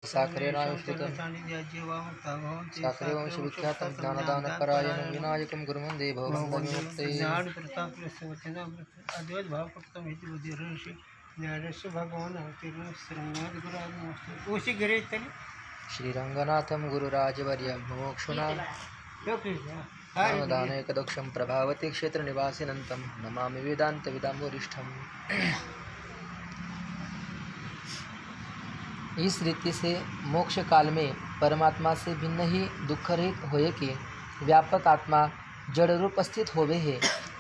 साखरेणायुष्कृतं साखरे वंशविख्यातं ज्ञानदानपरायणं विनायकं गुरुवन्दे भवबन्धविमुक्तये। अद्वैत भावप्रतम हेतु बुद्धिर्षि ज्ञानस्य भगवान अवतीर्ण श्रृंगार गुरुराज गिरे तरी श्रीरंगनाथं गुरुराजवर्यं मोक्षुना दानैकदक्षं प्रभावती क्षेत्रनिवासिनन्तं नमामि वेदान्तविदाम्बुरिष्ठम्। इस रीति से मोक्ष काल में परमात्मा से भिन्न ही दुखरहित होए के व्यापक आत्मा जड़ रूप स्थित होवे है।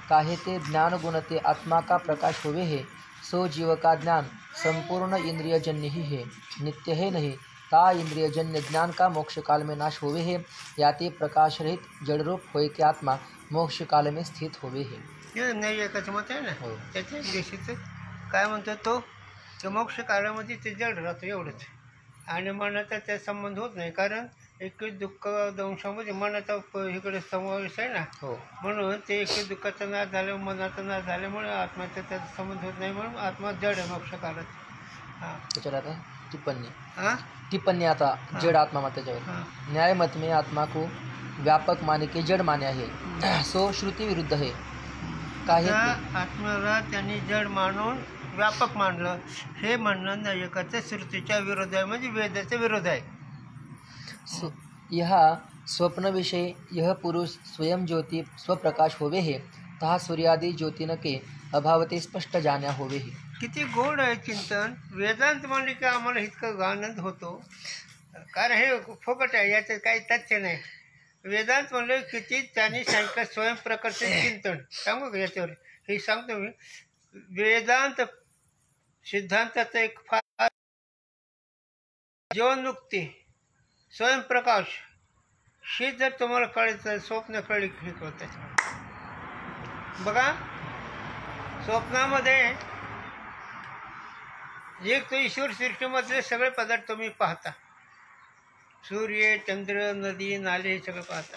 काहे ते ज्ञान गुणते आत्मा का प्रकाश होवे है। सो जीव का ज्ञान संपूर्ण इंद्रियजन्य ही है, नित्य है नहीं। ता इंद्रियजन्य ज्ञान का मोक्ष काल में नाश होवे है। याते प्रकाश रहित जड़ रूप होए के आत्मा मोक्ष काल में स्थित होवे है। नाही एकच मत आहे ना त्याच्या देशीचं काय म्हणतो तो मोक्ष काळामध्ये ते जड राहतं एवढंच आणि मनाचा त्या संबंध होत नाही कारण एकच दुःख दंशामध्ये मनाचा इकडे समावेश आहे ना म्हणून ते एकच दुःखाचा नाश झाल्यामुळे मनाचा नाश झाल्यामुळे आत्म्याचा त्याचा संबंध होत नाही म्हणून आत्मा जड आहे मोक्ष काळात। हां त्याच्यावर आता टिप्पणी आता जड़ आत्मा मत न्याय मत में आत्मा को व्यापक माने के जड़ माने है। सो श्रुति विरुद्ध है। काहे आत्म्याला त्यांनी जड मानून व्यापक मानलं हे म्हणणं नायकाच्या श्रुतीच्या विरोध आहे म्हणजे वेदाचा विरोध आहे। यह स्वप्न विषय यह पुरुष स्वयं ज्योति स्वप्रकाश होवे है तहा सूर्यादि ज्योतिन के अभावते स्पष्ट जाण्या होवे है। किती गोड आहे चिंतन वेदांत म्हणले की आम्हाला इतकं आनंद होतो कारण हे फुकट आहे याचं काही तथ्य नाही। वेदांत म्हणले किती त्यांनी सांगितलं स्वयंप्रकाशचे चिंतन सांगू का याच्यावर हे सांगतो मी। वेदांत सिद्धांताचा एक फार जीवनमुक्ती स्वयंप्रकाश ही जर तुम्हाला कळायचं स्वप्न कळली शिकवतात बघा। स्वप्नामध्ये एक तो ईश्वर सृष्टीमधले सगळे पदार्थ तुम्ही पाहता सूर्य चंद्र नदी नाले हे सगळं पाहता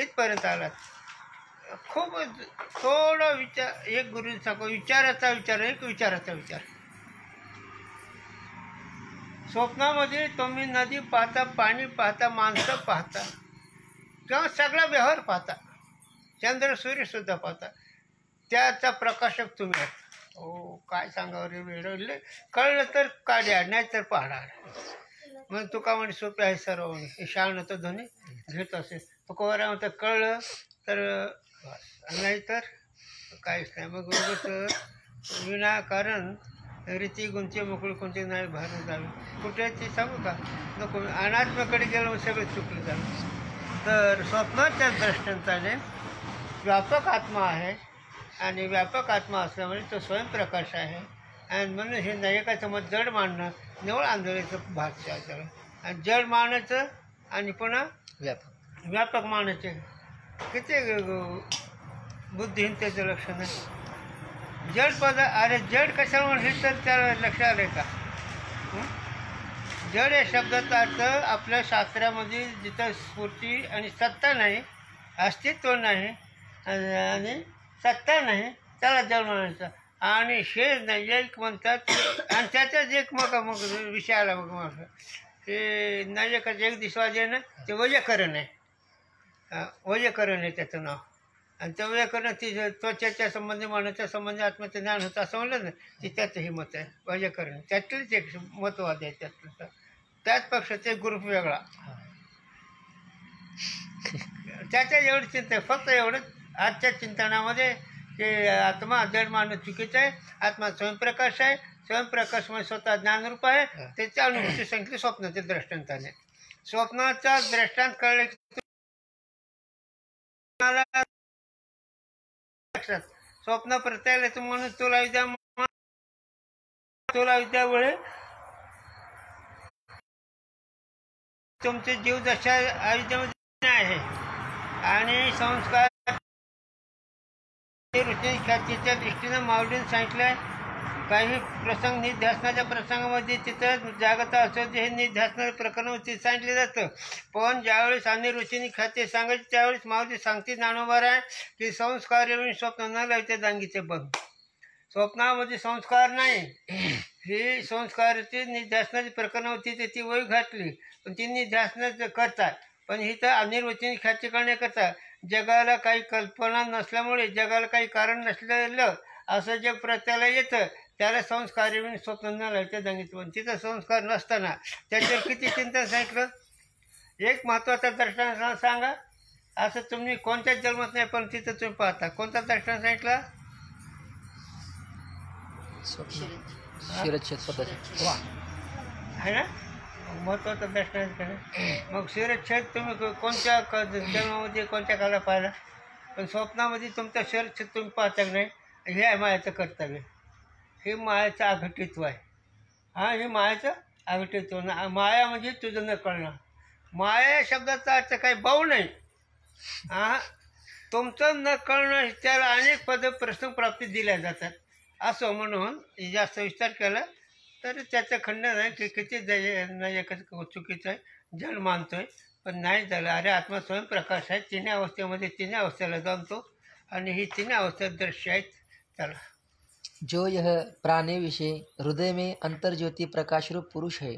इथपर्यंत आलात। खूप थोडा विचार एक गुरुजी सांगतो विचाराचा विचार स्वप्नामध्ये तुम्ही नदी पाहता पाणी पाहता माणसं पाहता किंवा सगळा व्यवहार पाहता चंद्र सूर्यसुद्धा पाहता त्याचा प्रकाशक तुम्ही आहात। हो काय सांगावं रे वेळ कळलं तर काढ्या नाही तर पाहणार मग तुका म्हणे सोपे आहे सर्व म्हणे शाळा तर ध्वनी घेत असेल तुकोबरा म्हणतं कळलं तर नाही तर काहीच नाही मग उगाच विनाकारण रीती गुंचे मोकळे कोणते नाही भारून जावे कुठे ते सांगू का नको अनात्म्याकडे गेलो सगळे चुकले जावे। तर स्वप्नाच्या दृष्टांताने व्यापक आत्मा आहे आणि व्यापक आत्मा असल्यामुळे तो स्वयंप्रकाश आहे आणि म्हणून हे नायकाचं मत जड मांडणं निवळ आंदोलनाचं भाग त्याला आणि जड मानायचं आणि पुन्हा व्यापक मानायचे किती बुद्धिहीनतेचं लक्षण आहे। जड अरे जड कशाला म्हणले तर त्याला लक्ष आलं का जड या शब्दाचा अर्थ आपल्या शास्त्रामध्ये जिथं स्फूर्ती आणि सत्ता नाही अस्तित्व नाही आणि सत्ता नाही त्याला जड म्हणायचं आणि शेज नाही एक म्हणतात आणि त्याच्याच एक मग विषय आला मग ते नायकाचं एक दिवस आहे ना ते वैयाकरण आहे वैयाकरण आहे त्याचं नाव आणि ते वैयाकरण ती त्वचेच्या संबंधी मनाच्या संबंधी आत्म्याचं ज्ञान होतं असं म्हणलं ना की त्याचं हे मत आहे वैयाकरण त्यातलेच एक महत्त्वाद आहे त्यातलं त्याच पक्षाचा एक ग्रुप वेगळा त्याच्या एवढं चिंतन फक्त एवढंच आजच्या चिंतनामध्ये की आत्मा जड मानणं चुकीचं आहे आत्मा स्वयंप्रकाश आहे स्वयंप्रकाश म्हणजे स्वतः ज्ञानरूप आहे त्याच्या अनुभूती सांगितली स्वप्नाच्या दृष्टांताने। स्वप्नाचा दृष्टांत कळले स्वप्न प्रत्याला म्हणून तुला विद्यामुळे तुमचे जीव दशा आयुष्यामध्ये आहे आणि संस्कार ख्यातीच्या दृष्टीनं माऊलीने सांगितलं काही प्रसंग निध्यासनाच्या प्रसंगामध्ये तिथं जागता असो हे निध्यासनाच्या प्रकरणामध्ये सांगितलं जातं पण ज्यावेळेस आणि ऋषींनी ख्याती सांगायची त्यावेळेस माऊली सांगते ज्ञानोबा आहे की संस्कार येऊन स्वप्न न लावते दांगीचे बंद स्वप्नामध्ये संस्कार नाही ही संस्काराची निध्यासनाची प्रकरण होती तर ती वय घातली, पण ती निध्यासनाचं करतात. पण ही तर अनिर्वचनीय ख्याती करण्याकरता जगाला काही कल्पना नसल्यामुळे, जगाला काही कारण नसलेलं असं जे प्रत्ययाला येतं त्याला संस्कार येऊन स्वप्न लावायचं सांगितलं. पण तिथं संस्कार नसताना त्याच्यावर किती चिंतन सांगितलं. एक महत्त्वाचं दर्शनात सांगा, असं तुम्ही कोणत्याच जन्मात नाही पण तिथं तुम्ही पाहता. कोणता दर्शन सांगितलं? शिरच्छेद स्वतःचे. वा, आहे ना महत्त्वाचं दर्शन. मग शिरच्छेद तुम्ही कोणत्या जन्मामध्ये कोणत्या काळाला पाहिला, पण स्वप्नामध्ये तुमचं शिरच्छेद तुम्ही पाहता नाही. हे आहे मायाचं कर्तव्य, हे मायाचं अघटित्व आहे. हां, हे मायाचं अघटित्व. माया म्हणजे तुझं न कळणं. माया या शब्दाचा अर्थ काही भाऊ नाही. हां, तुमचं न कळणं त्याला अनेक प्रसंग प्राप्ती दिल्या जातात. असं म्हणून जास्त विस्तार केला तर त्याचं खंडन आहे की किती चुकीचं आहे. जड मानतोय पण नाही झालं. अरे आत्मा स्वयंप्रकाश आहे, तिन्ही अवस्थेमध्ये तिन्ही अवस्थेला जाणतो आणि ही तिन्ही अवस्था दृश्य आहेत त्याला. जो यह प्राणे विषय हृदय में अंतर्ज्योति प्रकाश रूप पुरुष है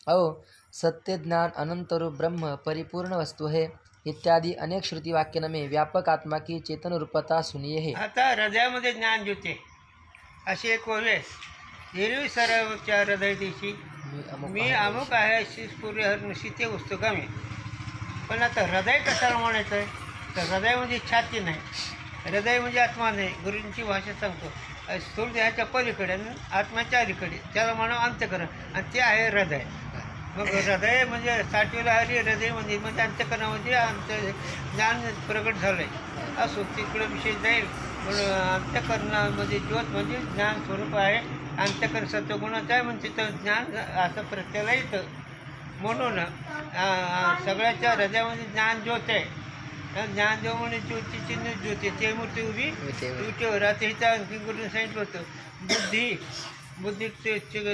और सत्य ज्ञान अनंत रूप ब्रह्म परिपूर्ण वस्तु है इत्यादि अनेक श्रुति वाक्यन में व्यापक आत्मा की चेतन रूपता सुनिए है. आता हृदयामध्ये ज्ञान ज्योती अशी एक ओळ आहे. हिरवी सरावच्या हृदय दिवशी मी अमुक आहे अशी पूर्वी हरनिशी ते पुस्तकामी. पण आता हृदय कशाला म्हणायचं आहे, तर हृदय म्हणजे छाती नाही, हृदय म्हणजे आत्मा नाही. गुरूंची भाषा सांगतो स्थूल देहाच्या पलीकडे आणि आत्म्याच्या अलीकडे त्याला म्हणा अंतःकरण, आणि ते आहे हृदय. मग हृदय म्हणजे साठवेला हरी हृदय म्हणजे अंतःकरणामध्ये आमचं ज्ञान प्रगट झालं आहे असो तिकडे विषय जाईल. म्हणून अंतःकरणामध्ये ज्योत म्हणजे ज्ञान स्वरूप आहे. अंतःकरण सत्वगुणाचं आहे म्हणजे तिथं ज्ञान असं प्रत्येला येतं. म्हणून सगळ्याच्या हृदयामध्ये ज्ञान ज्योत आहे. ज्ञान जो म्हणजे ज्योतीची ज्योती ते मूर्ती उभी विटेवर. आता इथं आणखी गुरुने सांगितलं होतं बुद्धी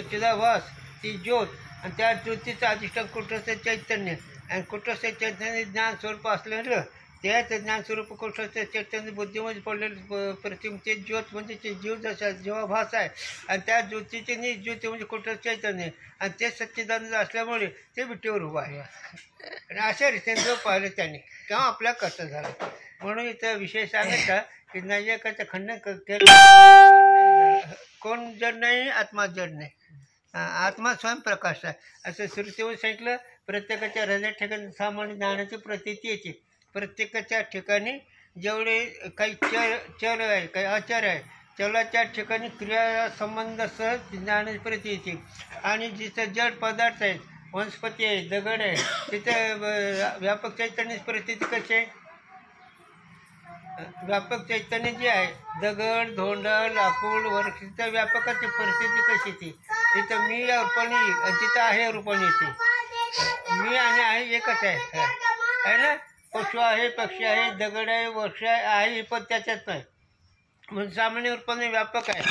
चिदाभास ती ज्योत, आणि त्या ज्योतीचं अधिष्ठान कुठचं चैतन्य, आणि कुठचं चैतन्य ज्ञान स्वरूप असलेलं त्याच ज्ञानस्वरूप कुठचं चैतन्य बुद्धीमध्ये पडलेलं प्रतिम ते ज्योत म्हणजे ते जीव जसा जीवाभास आहे. आणि त्या ज्योतीचे ज्योती म्हणजे कुठं चैतन्य, आणि ते सच्चिदानंद असल्यामुळे ते विटेवर उभं आहे. आणि अशा रीतीने जो पाहिलं त्यांनी तेव्हा आपला कष्ट झाला. म्हणून इथं विषय सांगायचा की नायकाचं खंडन केलं. कोण जड नाही, आत्मा जड नाही. आत्मा स्वयंप्रकाश आहे असं श्रुतीवर सांगितलं. प्रत्येकाच्या हृदय ठिकाणी सामान्य ज्ञानाची प्रतीती येते. प्रत्येकाच्या ठिकाणी जेवढे काही चल आहे, काही आचार आहे, चलाच्या ठिकाणी क्रिया संबंधासह ज्ञानाची प्रती येते. आणि जिथं जड पदार्थ आहेत, वनस्पती आहे, दगड आहे, तिथं व्यापक चैतन्याची प्रतीती कशी आहे. व्यापक चैतन्य जे आहे, दगड धोंड लाकूड वर्ष, तिथं व्यापकाची परिस्थिती कशी ती. तिथं मी या रूपाने आणि तिथं आहे रूपाने येते. मी आणि आहे एकच आहे ना. पशु आहे, पक्षी आहे, दगड आहे, वृक्ष आहे, पण त्याच्यात नाही. म्हणजे सामान्य रूपाने व्यापक आहे.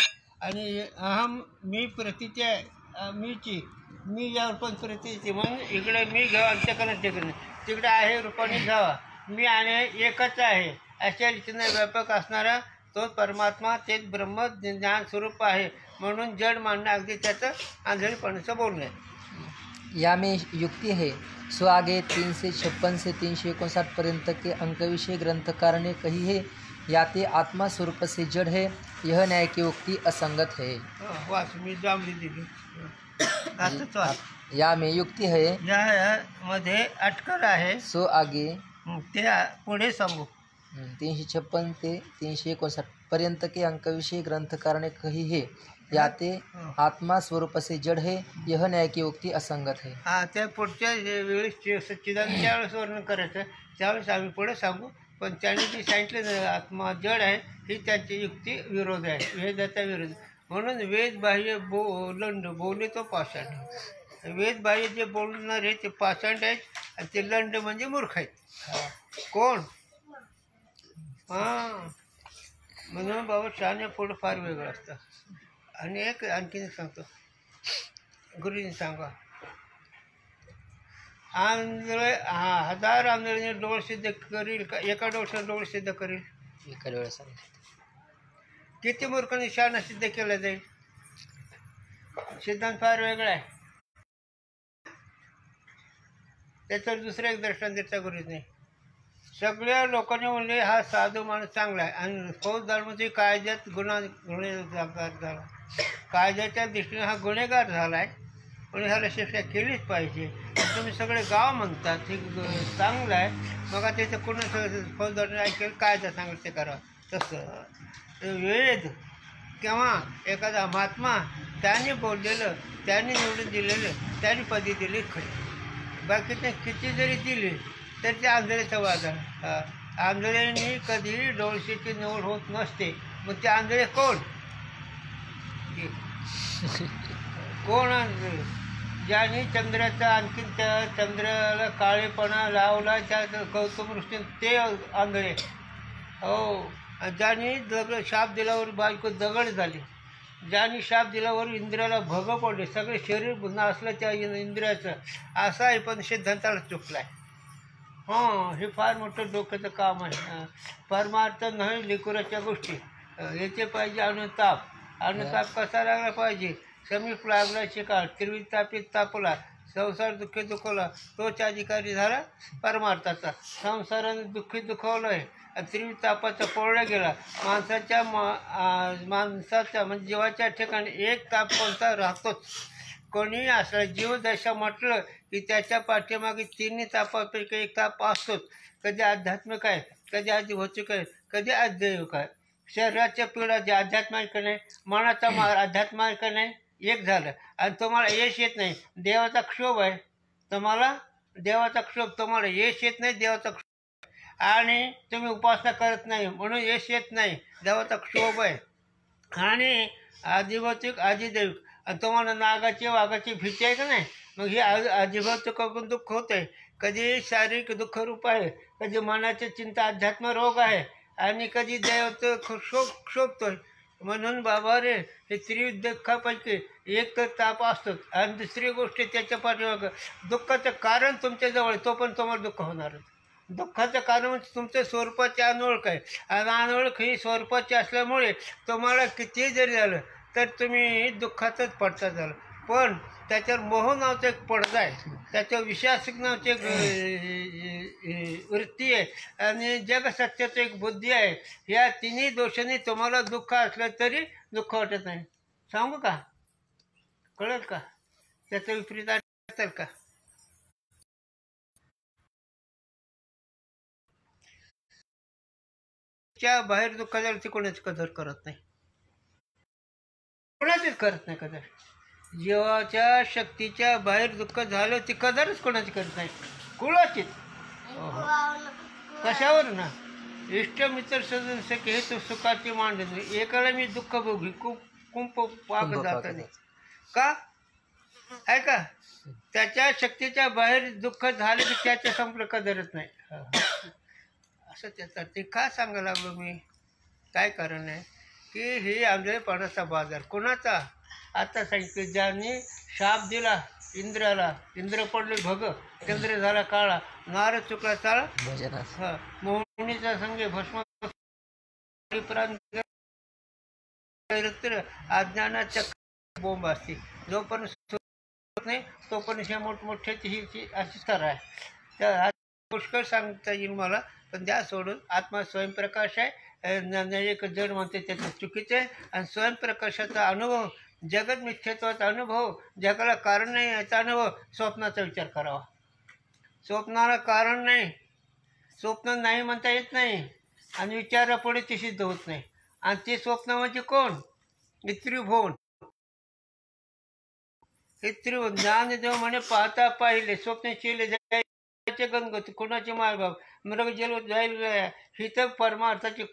आणि अहम मी प्रतीती आहे, मीची मी या रूपाने प्रतीती. म्हणून इकडे मी घ्यावा अंत्यकरण तिकडे आहे रूपाने घ्यावा. मी आणि एकच आहे अशा रीतीने व्यापक असणारा तो परमात्मा तेच ब्रह्म ज्ञान स्वरूप आहे. म्हणून जड मानणं अगदी त्याचं आंधळीपणाचं बोलणं आहे. या में युक्ति है. सो आगे 356 से 359 पर्यंत के अंक विषय ग्रंथकार ने कही है. याते आत्मा स्वरूप से जड़ है, यह न्याय की उक्ति असंगत है. वाच मी जांभली दिली. या में युक्ति है, या मध्ये अटकळ आहे. सो आगे ते पुढे सांगू. 356 ते 359 पर्यंत के अंक विषय ग्रंथकार ने कही है. याते आत्मा स्वरूप से जड़ है, यह न्याय की उक्ति असंगत है. हां, त्या पुढच्या वेळेस सच्चिदानंद ज्यावेळेस वर्णन करायचं त्यावेळेस आम्ही पुढे सांगू. पण त्यांनी जे सांगितलं ना आत्मा जड आहे ही त्यांची युक्ती विरोध आहे, वेदाचा विरोध. म्हणून वेदबाह्य लंड बोले तो पाषाण. वेदबाह्य जे बोलणार आहे ते पाषाण आहेत, आणि ते लंड म्हणजे मूर्ख आहेत. कोण? हां, म्हणून बाबा शहाण्या पुढं फार वेगळं असतं. आणि एक आणखीन सांगतो, गुरुजींनी सांगा. आंधळे हजार आंधळीने डोळ सिद्ध करील का एका डोळ्यात डोळ सिद्ध करील? एका डोळ्यात. किती मूर्खांनी शहाणा सिद्ध केला जाईल? सिद्धांत फार वेगळा आहे. त्याचं दुसरं एक दृष्टांत गरज नाही. सगळ्या लोकांनी म्हणले हा साधू माणूस चांगला आहे, आणि फौजदारमध्ये कायद्यात गुन्हेगार झाला, कायद्याच्या दृष्टीने हा गुन्हेगार झाला आहे, म्हणून ह्याला शिक्षा केलीच पाहिजे. तुम्ही सगळे गाव म्हणतात हे चांगलं आहे, मग आता त्याचं कोणी फौजदारने ऐकेल कायदा सांगेल ते करा. तसं वेद किंवा एखादा महात्मा त्यांनी बोललेलं, त्यांनी निवडून दिलेलं, त्यांनी पदी दिली खरी. बाकीचे किती जरी दिली तर ते आंधळेचा वाद आहे. आंधळ्यांनी कधी डोळशीची निवड होत नसते. मग ते आंधळे कोण? कोण आंधळे? ज्यांनी चंद्राचा आणखीन त्या चंद्राला काळेपणा लावला त्या गौतम ऋषीने, ते आंधळे. हो. ज्यांनी शाप दिल्यावर बायको दगड झाली, ज्यांनी शाप दिल्यावर इंद्रियाला भग पडले, सगळे शरीर पुन्हा असलं त्या इंद्रियाचं, असं आहे. पण सिद्धांताला चुकला आहे. हां, हे फार मोठं डोक्याचं काम आहे. परमार्थ नाही लेकराच्या गोष्टी. याचे पाहिजे अनुताप. अनुताप कसा लागला पाहिजे? समीप लागला शिकाळ, त्रिविध तापीत तापला, संसार दुःखी दुखवला, तोच अधिकारी झाला परमार्थाचा. संसाराने दुःखी दुखवलं आहे, त्रिविध तापाचा पोळला गेला. माणसाच्या म्हणजे जीवाच्या ठिकाणी एक ताप कोणता राहतोच. कोणीही असला जीवदशा म्हटलं की त्याच्या पाठीमागे तिन्ही तापापैकी एक ताप असतोच. कधी आध्यात्मिक आहे, कधी आदिभौतिक आहे, कधी आध्यात्मिक आहे. शरीराच्या पिढा जे आध्यात्मिक नाही, मनाचा आध्यात्मिक नाही, एक झालं. आणि तुम्हाला यश येत नाही, देवाचा क्षोभ आहे. तुम्हाला देवाचा क्षोभ, तुम्हाला यश येत नाही, देवाचा क्षोभ. आणि तुम्ही उपासना करत नाही म्हणून यश येत नाही, देवाचा क्षोभ आहे. आणि आदिभौतिक आदिदैविक, आणि तुम्हाला नागाची वाघाची भीती आहे का नाही, मग हे आदिभौतिकाकडून दुःख होतं आहे. कधी शारीरिक दुःख रूप आहे, कधी मनाची चिंता अध्यात्म रोग आहे, आणि कधी देवाचं क्षोभतोय. म्हणून बाबा रे, हे त्रिविध दुःखापैकी एक तर ताप असतोच, आणि दुसरी गोष्ट त्याच्या पाठीमागं दुःखाचं कारण तुमच्याजवळ, तो पण तुम्हाला दुःख होणारच. दुःखाचं कारण म्हणजे तुमच्या स्वरूपाची अनोळख आहे, आणि अनोळख ही स्वरूपाची असल्यामुळे तुम्हाला कितीही जरी झालं तर तुम्ही दुःखातच पडता झालं. पण त्याच्यावर मोह नावाचं एक पडदा आहे, त्याच्यावर विश्वासिक नावाची एक वृत्ती आहे, आणि जगसत्याचं एक बुद्धी आहे. या तिन्ही दोषांनी तुम्हाला दुःख असलं तरी दुःख वाटत नाही. सांगू का? कळेल का? त्याचं विपरीत असेल का? च्या बाहेर दुःख झालं ती कोणाची कदर करत नाही, कोणाचीच करत नाही कदर. जीवाच्या शक्तीच्या बाहेर दुःख झालं ती कदरच कोणाची करत नाही, कुणाचीच. कशावर ना? इष्टमित्र सजन सखे हे तो सुखाची मांडणी, एकाला मी दुःख भोगली कुंप पाक जात नाही. का आहे का? त्याच्या शक्तीच्या बाहेर दुःख झालं की त्याच्या संपर्क कदरच नाही. असं त्याचा ते का सांगायला लागलो मी? काय कारण आहे की हे आंधळेपणाचा बाजार कोणाचा? आता सांगितलं, ज्यांनी शाप दिला इंद्राला, इंद्र पडले भग, चंद्र झाला काळा, नारद चुकला चाळा, हा मोहिनीचा संगे भस्म, अज्ञानाच्या बोंब असते. जोपर्यंत नाही तोपर्यंत ह्या मोठमोठ्याची ही अशी स्तर आहे. त्या पुष्कळ सांगता येईल मला, पण द्या सोडून. आत्मा स्वयंप्रकाश आहे, एक जड म्हणते त्याचं चुकीचं आहे. आणि स्वयंप्रकाशाचा अनुभव, जगत मिथ्यत्वाचा अनुभव, जगाला कारण नाही याचा अनुभव, स्वप्नाचा विचार करावा. स्वप्नाला कारण नाही, स्वप्न नाही म्हणता येत नाही, आणि विचारापुढे ते सिद्ध होत नाही. आणि ते स्वप्न म्हणजे कोण? त्रिभुवन. हे त्रिभुवन ज्ञानदेव म्हणे पाहता पाहिले स्वप्न केले जायचे गणगत, कोणाचे मायबाप मृग जल जाईल, ही तर परमार्थाची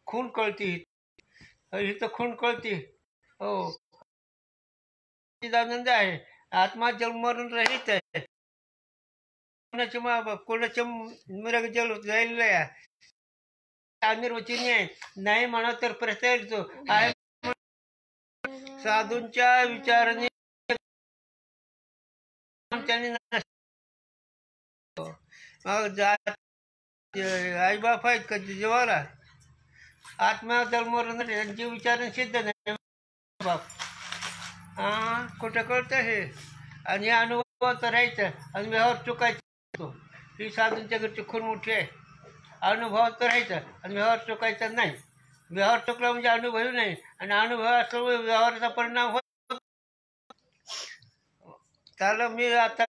खूण कळती, ही तर खूण कळती. हो, आनंद आहे. आत्मा जन्म मरून रहित आहे. कोणाचे मायबाप, कोणाचे मृग जल जाईल, अनिर्वचनीय आहे. नाही म्हणा तर प्रत्येक आहे. साधूंच्या विचाराने आई बाप आहेत का जीवाला? आत्मा जन्म त्यांचे विचार सिद्ध नाही बाप. हा कुठं कळतं हे. आणि अनुभवात राहायचं आणि व्यवहार चुकायचा. ही साधूंच्या घरची खून मोठी आहे. अनुभवात राहायचं आणि व्यवहार चुकायचा नाही. व्यवहार चुकला म्हणजे अनुभवी नाही, आणि अनुभव असल्यामुळे व्यवहाराचा परिणाम होत. त्याला मी आता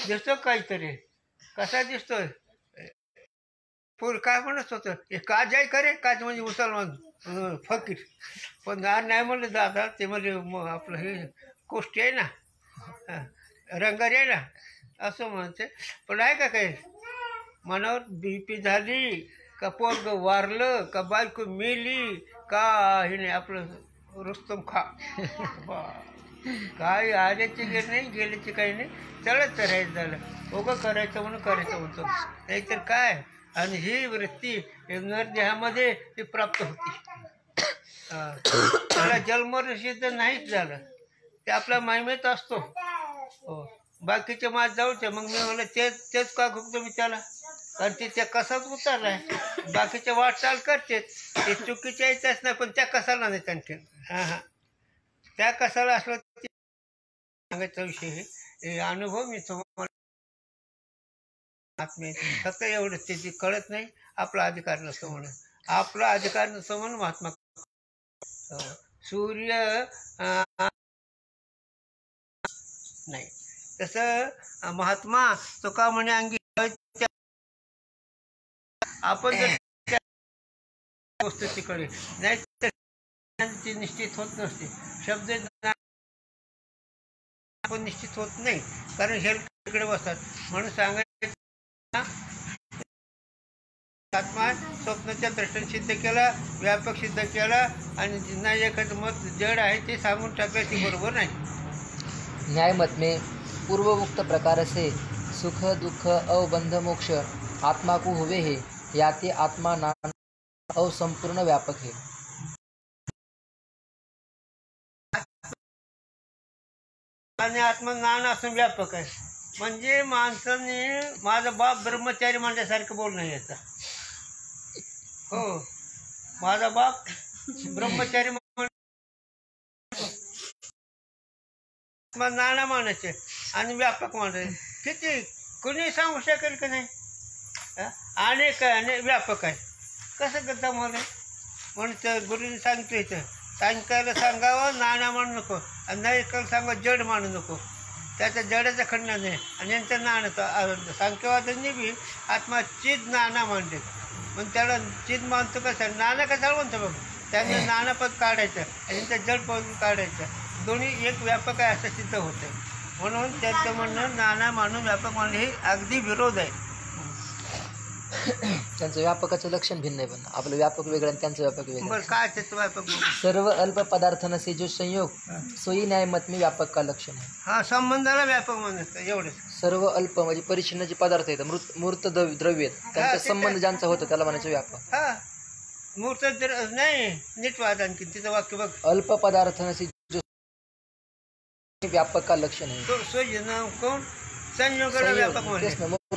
दिसतो काहीतरी, कसा दिसतोय. पूर काय म्हणत होतं, हे काज आहे करे, काज म्हणजे मुसलमान फकीर. पण आज नाही म्हणलं दादा, ते म्हणजे आपलं हे कोष्टी आहे ना, रंगारी आहे ना, असं म्हणते. पण आहे का काही मनावर बीपी झाली का, पोरग वारलं का, बायको मेली का, हे नाही आपलं रुस्तम खा. काय आल्याचे गेले नाही, गेल्याचे काही नाही, चढत राहायचं झालं. उगं करायचं म्हणून करायचं म्हणतो, नाहीतर काय. आणि ही वृत्ती नरदेहामध्ये ती प्राप्त होती. त्याला जन्म सिद्ध नाहीच झालं, ते आपल्या महिमेत असतो. हो, बाकीचे माझ जाऊचे. मग मी म्हणलं तेच का खूप मी त्याला, कारण ते त्या कसाच उतरलाय. बाकीच्या वाटचाल करते ते चुकीच्या यायच्याच नाही, पण त्या कसाला नाही आणखी. हां, त्या कसाला असलं सांगायचा विषय हे अनुभव मी तुम्हाला फक्त एवढं ते कळत नाही. आपला अधिकार नसतो म्हणून, आपला अधिकार नसतो म्हणून महात्मा सूर्य नाही. तसं महात्मा तो का म्हणे अंगी आपण जर वस्तूकडे नाही तर निश्चित होत नसते. शब्द आपण निश्चित होत नाही, कारण हे तिकडे बसतात. म्हणून सांगायचं आत्मा स्वप्नाच्या दर्शन सिद्ध केला, व्यापक सिद्ध केला, आणि नाही एखादं मत जड आहे ते सांगून टाकलं, ती बरोबर नाही. न्यायमत में पूर्वोक्त प्रकार से सुख दुख अवबंध मोक्ष आत्मा को हुए है, याते आत्मा नाम और संपूर्ण व्यापक है. आणि आत्मा नान असून व्यापक आहे. म्हणजे माणसाने माझा बाप ब्रह्मचारी म्हणल्यासारखं बोलणं याचा. हो, माझा बाप ब्रह्मचारी नाना मानायचे आणि व्यापक मानायचे. किती कुणी सांगू शकेल का नाही. अनेक व्यापक आहे कसं करता मला. म्हणून त्या गुरुने सांगितलं इथं, सांगायला सांगावं नाना मानू नको, आणि नाही ऐकायला सांगा जड मानू नको. त्याच्या जडाचा खंड नाही. आणि यांचं नाणं सांख्यवादांनी बी आत्मा चिद नाना मानते. पण त्याला चिद मानतो कसं, नाना कसा म्हणतो बघ. त्याने नानापद काढायचं आणि त्यांचं जड पद काढायचं. दोन्ही एक व्यापक आहे असं सिद्ध होतं. म्हणून त्यांचं म्हणणं नाना मानून व्यापक मानणं हे अगदी विरोध आहे. त्यांचं व्यापकाचं लक्षण भिन्न आहे, पण आपलं व्यापक वेगळं आणि त्यांचं व्यापक वेगळं. बरं, काय त्याचं व्यापक. सर्व अल्प पदार्थन से जो संयोग सोयी न्यायमत में व्यापक का लक्षण आहे. हा, संबंधाला व्यापक म्हणत एवढंच. सर्व अल्प म्हणजे परिच्छिन्न जे पदार्थ आहेत, मूर्त द्रव्य त्यांचा संबंध ज्यांचा होतो त्याला म्हणायचं व्यापक. हा, मूर्त नाही नीट वाद. आणखी तिचं वाक्य बघ, अल्प पदार्थन से जो व्यापक का लक्षण आहे. कोण संयोगाला व्यापक म्हणते.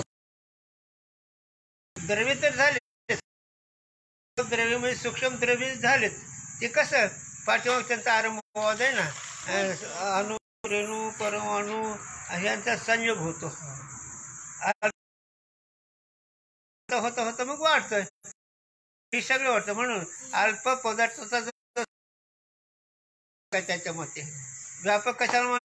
द्रव्य तर झाले, द्रव्य म्हणजे सूक्ष्म द्रव्य झालेत. ते कसं पाठीमाग त्यांचा आरंभवाद आहे ना, अणु रेणू परमाणू यांचा संयोग होतो. होता होता मग वाढतंय, हे सगळं वाटतं. म्हणून अल्प पदार्थाचा त्याच्या मते व्यापक कशाला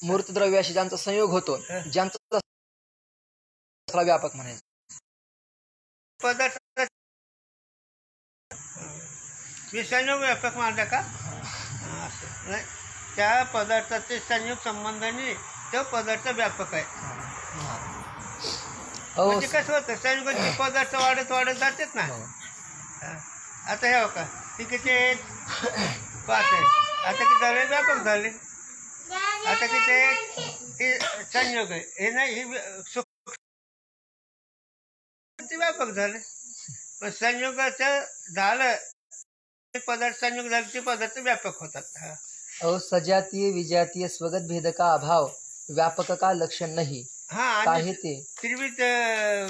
मूर्त द्रव्याशी ज्यांचा संयोग होतो, ज्यांचा व्यापक म्हणायचं. पदार्थ संयोग व्यापक मानला का, नाही. त्या पदार्थाचे संयोग संबंधाने तो पदार्थ व्यापक आहे. म्हणजे कसं होतं, संयोगाचे पदार्थ वाढत वाढत जातात ना. आता हे का ते किती आहेत, 5 आहेत. आता किती झाले, व्यापक झाले. आता किती संयोग आहे, हे नाही हे व्यापक झाले. पण संयोगाचं झालं पदार्थ, संयोग झाले ते पदार्थ व्यापक होतात. और सजातीय विजातीय स्वगत भेद का अभाव व्यापक का लक्षण नाही. हा, काय ते त्रिविध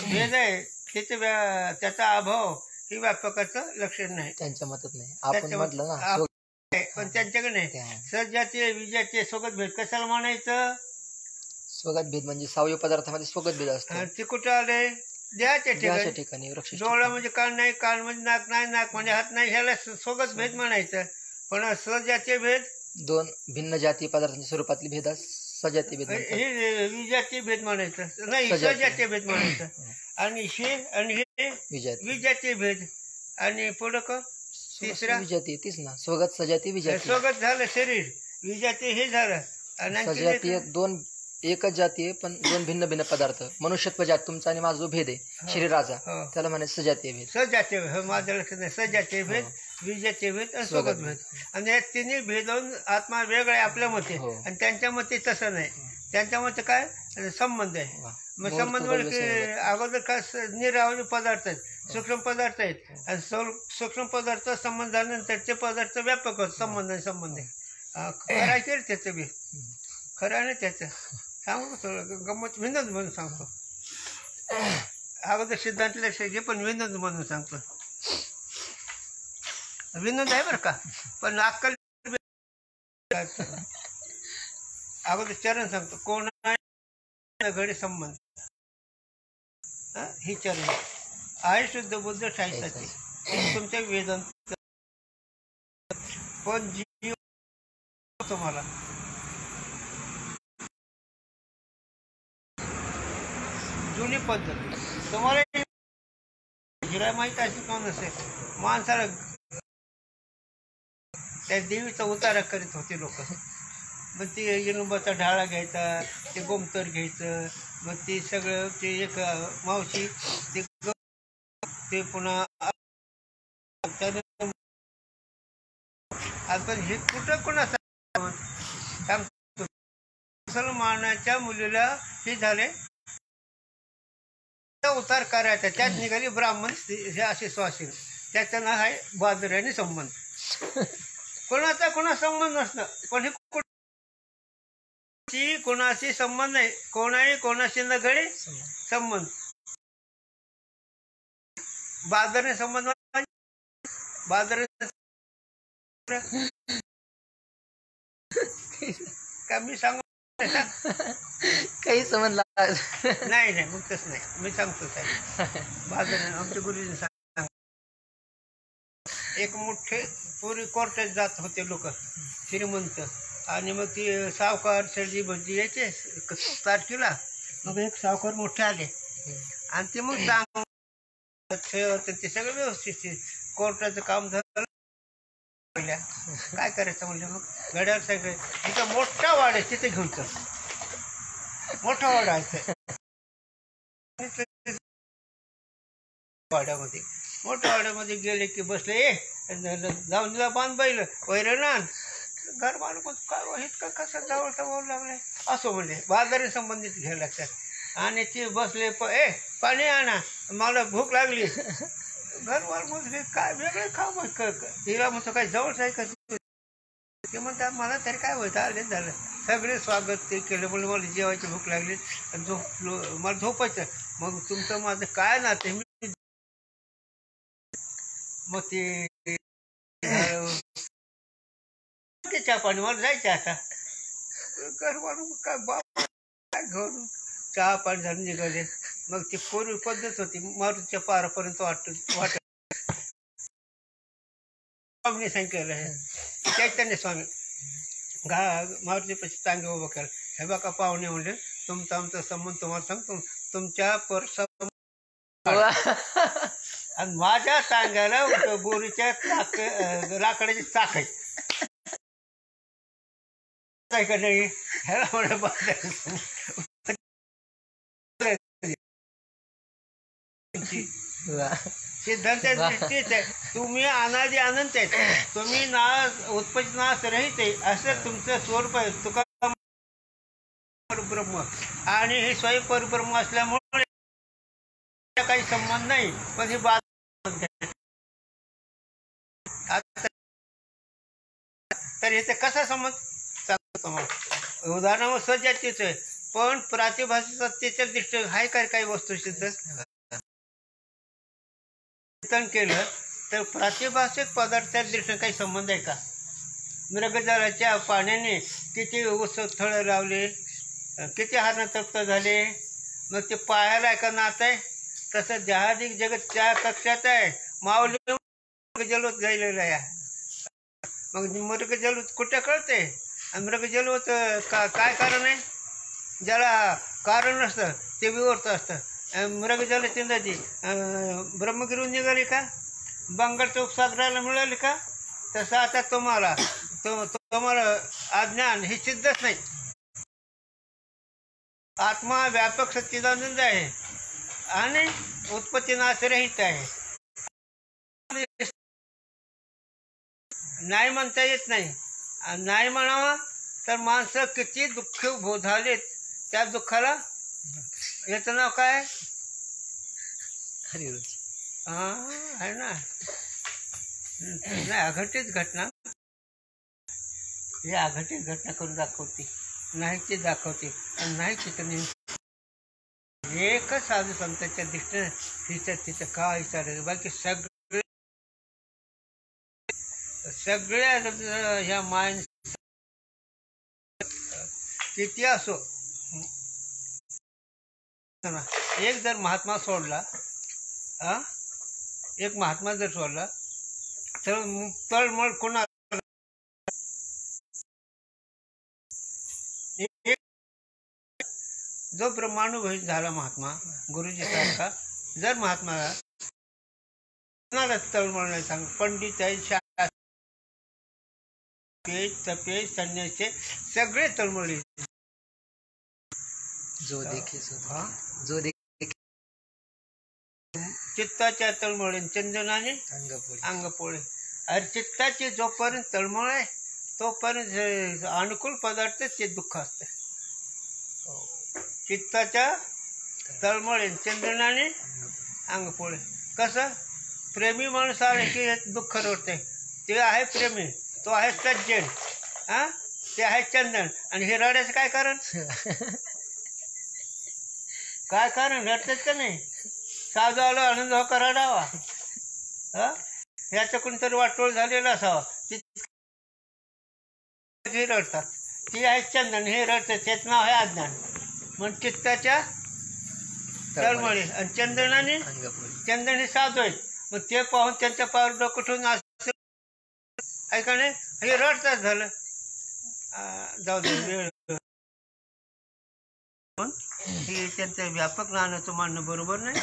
भेद आहे त्याचा अभाव ही व्यापकाचं लक्षण नाही. त्यांच्या मतात नाही. आपण त्याच्या म्हटलं ना आप- पण त्यांच्याकडे नाही. ते आहे. सजातीय विजातीय स्वगत भेद कशाला म्हणायचं? स्वगत भेद म्हणजे सावयव पदार्थामध्ये स्वगत भेद असतो. ते कुठं आले? देहाच्या देहाच्या ठिकाणी. ठिकाणी वृक्ष डोळा म्हणजे कान नाही, कान म्हणजे नाक नाही, नाक म्हणजे हात नाही, ह्याला स्वगत भेद म्हणायचं. पण सजातीय भेद, दोन भिन्न जातीय पदार्थांच्या स्वरूपातले भेद सजातीय भेद म्हणतात. हे विजातीय भेद म्हणायचं नाही, सजातीय. सजातीय भेद म्हणायचं. आणि हे विजातीय विजातीय भेद. आणि पुढं का तिसरा विजातीय तीच ना, स्वगत सजातीय विजातीय. स्वगत झालं शरीर, विजातीय हे झालं. आणि आणखी सजातीय दोन एकच जातीय पण दोन भिन्न भिन्न पदार्थ. मनुष्यत्व जात तुमचा आणि माझा जो भेद आहे शरीराचा, हो. त्याला म्हणायचं सजातीय भेद. सजातीय भेद, माझ्या लक्षात नाही. सजातीय भेद, विजातीय भेद आणि स्वगत भेद. आणि या तिन्ही भेदावून आत्मा वेगळा आहे आपल्या मते. हो. आणि त्यांच्या मते तसं नाही. त्यांच्या मते काय संबंध आहे. वा. मग मूळ संबंध स्थूल म्हणजे विषय. अगोदर काय निरावय पदार्थ आहेत, सूक्ष्म पदार्थ आहेत. आणि सूक्ष्म पदार्थ संबंध झाल्यानंतर ते पदार्थ व्यापक होत. संबंध आहे, संबंध आहे. खरं आहे की रे त्याचं बी? खरं आहे ना त्याचं? सांगू थोडं गंमत विनोद म्हणून सांगतो. अगोदर सिद्धांत लक्ष घे, पण विनोद म्हणून सांगतो. विनोद आहे बरं का, पण अक्कल अगोदर चरण सांगतो. कोण घडे संबंध, ही चरण आहे शुद्ध बुद्ध शाहीसाठी. तुमच्या वेदांत पण जीव तुम्हाला जुनी पद्धत तुम्हाला हिरा माहीत असेल कोण नसेल. माणसाला त्या देवीचा उतारा करीत होते लोक. मग ते येणुबाचा ढाळा घ्यायचा, ते गोमतर घ्यायचं, मग ते सगळं ते एक मावशी ते पुन्हा आपण हे कुठं कोणाचं सांगतो. मुसलमानाच्या मुलीला हे झाले उतार करायचा, त्यात निघाली ब्राह्मण हे असे स्वासीन. त्याचं नाव आहे बाजऱ्याने संबंध. कोणाचा कोणा संबंध नसणं, पण हे कोणाशी संबंध नाही. कोणाही कोणाशी न घडे संबंध. बाजारने संबंध, बाजार का मी सांगू काही समजला नाही नाही, मग तसं नाही. मी सांगतो साहेब. बाजार आमच्या गुरुजीने सांग, एक मोठे पूर्वी कोर्टात जात होते लोक श्रीमंत. आणि मग ती सावकार सर्जी भजी यायचे तारखेला. मग एक सावकार मोठे आले आणि ते मग ते सगळं व्यवस्थित कोर्टाचं काम झालं. काय करायचं म्हणजे मग घड्याळ सगळे तिथं मोठा वाड आहे, तिथे घेऊन चल. मोठा वाडा आहे वाड्यामध्ये. मोठ्या वाड्यामध्ये गेले की बसले, जाऊन तुला बांध बैल वैरण घर मालून काय वाईट का कसं जवळचा बोलू लागलाय असं म्हणले. बाजारी संबंधित घ्यायला लागतात. आणि ते बसले पाणी आणा, मला भूक लागली. घर मालून काय वेगळे खा मग तिला म्हणतो काय जवळच आहे का? ते म्हणतात मला तरी काय होतं आले झालं. सगळे स्वागत ते केलं. म्हणलं मला जेवायची भूक लागली, झोपलो, मला झोपायचं. मग तुमचं माझं काय नाते? मी मग ते चहा पाणी मला जायचं आता. घर मारून काय बाप काय घेऊन चहा पाणी झालं निघाले. मग ती पूर्वी पद्धत होती, मारुतीच्या पारापर्यंत वाटत स्वामीने सांगितलेलं आहे. चैतन्य स्वामी मारुतीपाशी चांगले उभं केलं. हे बघा पाहुणे म्हणले, तुमचा आमचा संबंध तुम्हाला सांगतो. तुमच्या परसा आणि माझ्या सांगायला बोरीच्या लाकडाची चाक आहे का नाही. ह्याला म्हणा सिद्धांत दृष्टीच आहे. तुम्ही अनादि अनंत आहेत. तुम्ही उत्पत्ती नाश रहित आहे. असं तुमचं स्वरूप आहे. तुका परब्रह्म आणि हे स्वयं परब्रह्म असल्यामुळे काही संबंध नाही. पण ही बात तर इथे कसा समज सांगतो तुम्हाला. उदाहरणावर सजातीच आहे, पण प्रातिभाषिक सत्तेच्या दृष्टीने आहे काय काही वस्तू सिद्ध चिंतन केलं तर प्रातिभाषिक पदार्थाच्या दृष्टीने काही संबंध आहे का? मृगजळाच्या पाण्याने किती ऊस थळ लावले, किती हारण तप्त झाले, मग ते पाहायला आहे का नात आहे? तसं जहादिक जगत त्या कक्षात आहे. माऊली मृगजलोत गेलेलं आहे. मग मृगजलोत कुठे कळते? आणि मृगजलोत काय कारण आहे? ज्याला कारण नसतं ते विवर्त असतं. मृगजल नदी ब्रह्मगिरून निघाली का? बंगालच्या उपसागराला मिळाली का? तसं आता तुम्हाला अज्ञान हे सिद्धच नाही. आत्मा व्यापक सच्चिदानंद आहे आणि उत्पत्ती नाशरहित आहे. नाही म्हणता येत नाही. नाही म्हणावं तर माणसं किती दुःख झालेत, त्या दुःखाला याचं नाव काय? आहे ना. नाही, अघटित घटना हे अघटित घटना करून दाखवते, नाही ते दाखवते आणि नाही तिथं एकच साधू संतांच्या दृष्टीने तिथं काय विचारायचं. बाकी सगळ्या ह्या माय किती असो, एक जर महात्मा सोडला, एक महात्मा जर सोडला तर तळमळ कोणा जो ब्रह्मानुभवी झाला महात्मा गुरुजी सारखा, जर महात्माला तळमळ नाही सांग, पंडित आहे, तपेश संन्यासी सगळे तळमळी. जो देखे चित्ताच्या तळमळे चंदनाने अंगपोळे. अरे चित्ताची जोपर्यंत तळमळ आहे तोपर्यंत अनुकूल पदार्थ ते दुःख असते. चित्ताच्या तळमळे चंदनाने अंगपोळे. कसं? प्रेमी माणूस आले की हे दुःख रडते. ते आहे प्रेमी, तो आहे सज्जन, ते आहे चंदन, आणि हे रडायचं काय कारण? काय कारण? रडतात का नाही? साधू आलो आनंद हो का रडावा? ह्याचं कोणीतरी वाटोळ झालेलं असावा, हे रडतात. ती आहे चंदन, हे रडतात, त्याचं नाव आहे अज्ञान. मग चित्ताच्या तळमळी आणि चंदनाने चंदन हे साधू आहेत. मग ते पाहून त्यांच्या पावर डोकं ठेवून ऐका नाही, हे रडतात. झालं, जाऊ दे वेळ. हे त्यांचं व्यापक ज्ञानाचं मानणं बरोबर नाही.